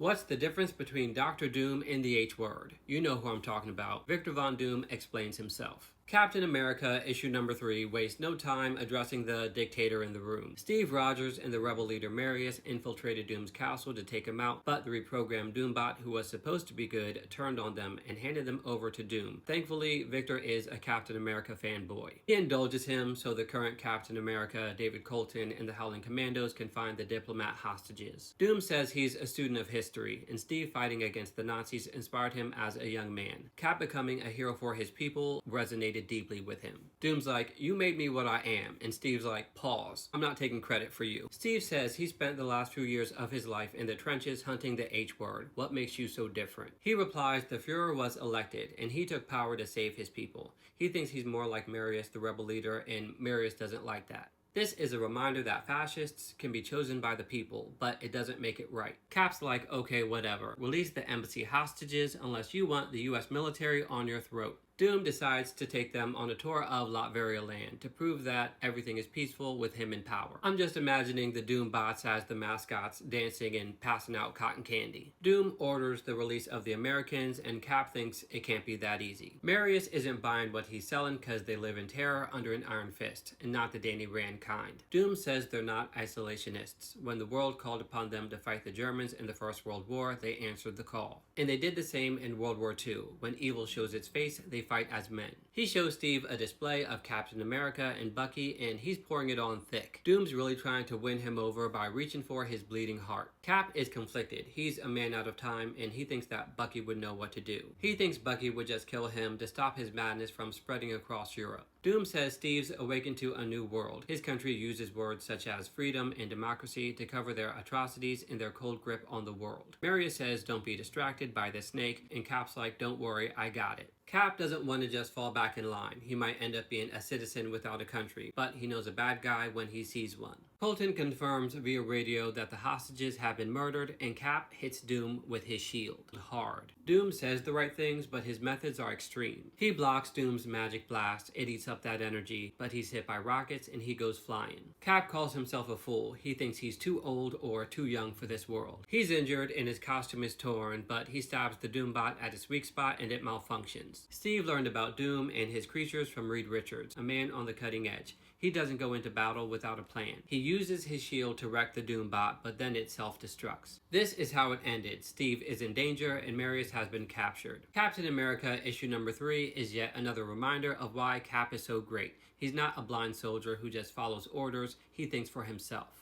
What's the difference between Doctor Doom and the H word? You know who I'm talking about. Victor Von Doom explains himself. Captain America, issue number 3, wastes no time addressing the dictator in the room. Steve Rogers and the rebel leader Marius infiltrated Doom's castle to take him out, but the reprogrammed Doombot, who was supposed to be good, turned on them and handed them over to Doom. Thankfully, Victor is a Captain America fanboy. He indulges him so the current Captain America, David Colton, and the Howling Commandos can find the diplomat hostages. Doom says he's a student of history, and Steve fighting against the Nazis inspired him as a young man. Cap becoming a hero for his people resonated deeply with him. Doom's like, "You made me what I am," and Steve's like, "Pause. I'm not taking credit for you." Steve says he spent the last few years of his life in the trenches hunting the H word. What makes you so different? He replies the Fuhrer was elected, and he took power to save his people. He thinks he's more like Marius, the rebel leader, and Marius doesn't like that. This is a reminder that fascists can be chosen by the people, but it doesn't make it right. Cap's like, okay, whatever. Release the embassy hostages unless you want the US military on your throat. Doom decides to take them on a tour of Latveria land to prove that everything is peaceful with him in power. I'm just imagining the Doom bots as the mascots dancing and passing out cotton candy. Doom orders the release of the Americans, and Cap thinks it can't be that easy. Marius isn't buying what he's selling because they live in terror under an iron fist, and not the Danny Rand kind. Doom says they're not isolationists. When the world called upon them to fight the Germans in the First World War, they answered the call. And they did the same in World War II. When evil shows its face, they fight as men. He shows Steve a display of Captain America and Bucky, and he's pouring it on thick. Doom's really trying to win him over by reaching for his bleeding heart. Cap is conflicted. He's a man out of time, and he thinks that Bucky would know what to do. He thinks Bucky would just kill him to stop his madness from spreading across Europe. Doom says Steve's awakened to a new world. His country uses words such as freedom and democracy to cover their atrocities and their cold grip on the world. Marius says don't be distracted by the snake, and Cap's like, don't worry, I got it. Cap doesn't want to just fall back in line. He might end up being a citizen without a country, but he knows a bad guy when he sees one. Colton confirms via radio that the hostages have been murdered, and Cap hits Doom with his shield hard. Doom says the right things, but his methods are extreme. He blocks Doom's magic blast, it eats up that energy, but he's hit by rockets and he goes flying. Cap calls himself a fool. He thinks he's too old or too young for this world. He's injured and his costume is torn, but he stabs the Doombot at its weak spot and it malfunctions. Steve learned about Doom and his creatures from Reed Richards, a man on the cutting edge. He doesn't go into battle without a plan. He uses his shield to wreck the Doombot, but then it self-destructs. This is how it ended. Steve is in danger and Marius has been captured. Captain America issue number 3 is yet another reminder of why Cap is so great. He's not a blind soldier who just follows orders, he thinks for himself.